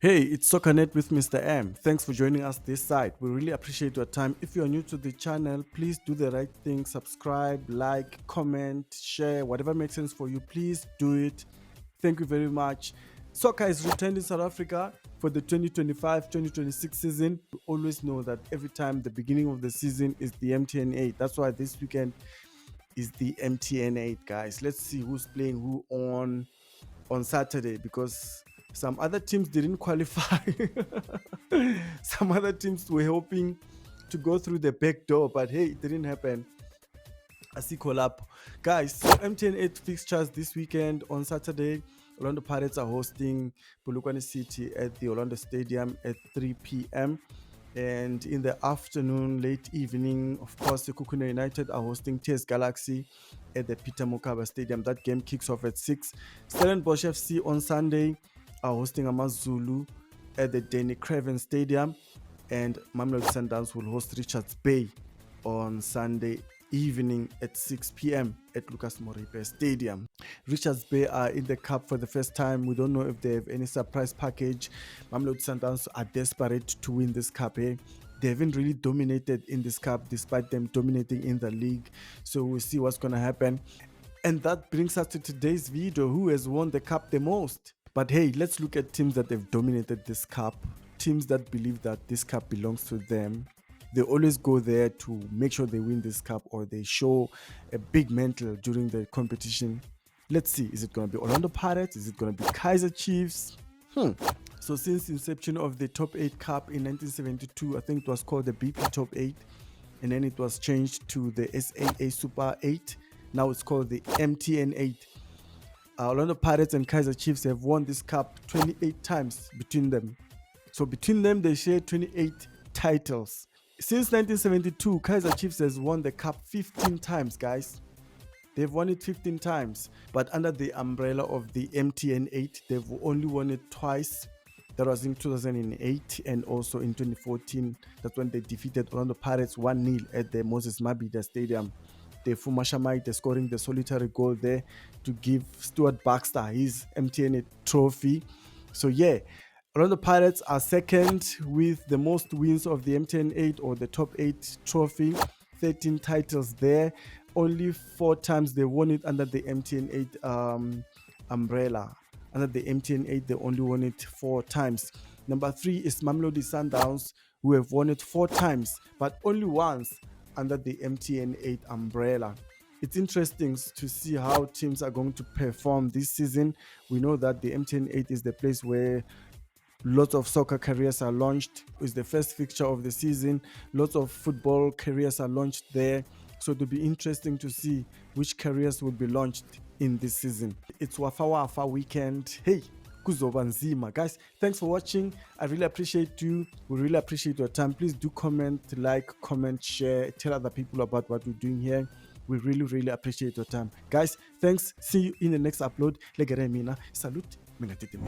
Hey, it's SoccerNet with Mr. M. Thanks for joining us this side. We really appreciate your time. If you are new to the channel, please do the right thing. Subscribe, like, comment, share, whatever makes sense for you. Please do it. Thank you very much. Soccer is returned in South Africa for the 2025-2026 season. We always know that every time the beginning of the season is the MTN8. That's why this weekend is the MTN8, guys. Let's see who's playing who on Saturday because some other teams didn't qualify. Some other teams were hoping to go through the back door, but hey, it didn't happen. Asiko Lapo. Guys, so MTN8 fixtures this weekend on Saturday. Orlando Pirates are hosting Polokwane City at the Orlando Stadium at 3 p.m. And in the afternoon, late evening, of course, Sekhukhune United are hosting TS Galaxy at the Peter Mokaba Stadium. That game kicks off at 6. Stellenbosch FC on Sunday are hosting AmaZulu at the Danie Craven Stadium. And Mamelodi Sundowns will host Richards Bay on Sunday evening at 6 p.m. at Moripe Stadium. Richards Bay are in the cup for the first time. We don't know if they have any surprise package. Mamelodi Sundowns are desperate to win this cup. They haven't really dominated in this cup despite them dominating in the league. So we'll see what's going to happen. And that brings us to today's video. Who has won the cup the most? But hey, let's look at teams that have dominated this cup. Teams that believe that this cup belongs to them. They always go there to make sure they win this cup, or they show a big mantle during the competition. Let's see, is it going to be Orlando Pirates? Is it going to be Kaiser Chiefs? So since inception of the Top 8 Cup in 1972, I think it was called the BP Top 8, and then it was changed to the SAA Super 8. Now it's called the MTN8. Orlando Pirates and Kaiser Chiefs have won this cup 28 times between them. So between them, they share 28 titles. Since 1972, Kaiser Chiefs has won the cup 15 times, guys. They've won it 15 times. But under the umbrella of the MTN8, they've only won it twice. That was in 2008 and also in 2014. That's when they defeated Orlando Pirates 1-0 at the Moses Mabhida Stadium. The Fumashamaite scoring the solitary goal there to give Stuart Baxter his MTN8 trophy. So yeah, Orlando Pirates are second with the most wins of the MTN8 or the top 8 trophy, 13 titles there. Only 4 times they won it under the MTN8 umbrella. Under the MTN8, they only won it 4 times. Number 3 is Mamelodi Sundowns, who have won it 4 times, but only once under the MTN8 umbrella. It's interesting to see how teams are going to perform this season. We know that the MTN8 is the place where lots of soccer careers are launched. It's the first fixture of the season. Lots of football careers are launched there. So it'll be interesting to see which careers will be launched in this season. It's Wafa Wafa weekend. Hey, kuzoba nzima. Guys, thanks for watching. I really appreciate you. We really appreciate your time. Please do comment, like, comment, share, tell other people about what we're doing here. We really, really appreciate your time. Guys, thanks. See you in the next upload. Legere mina. Salute. Mina tete.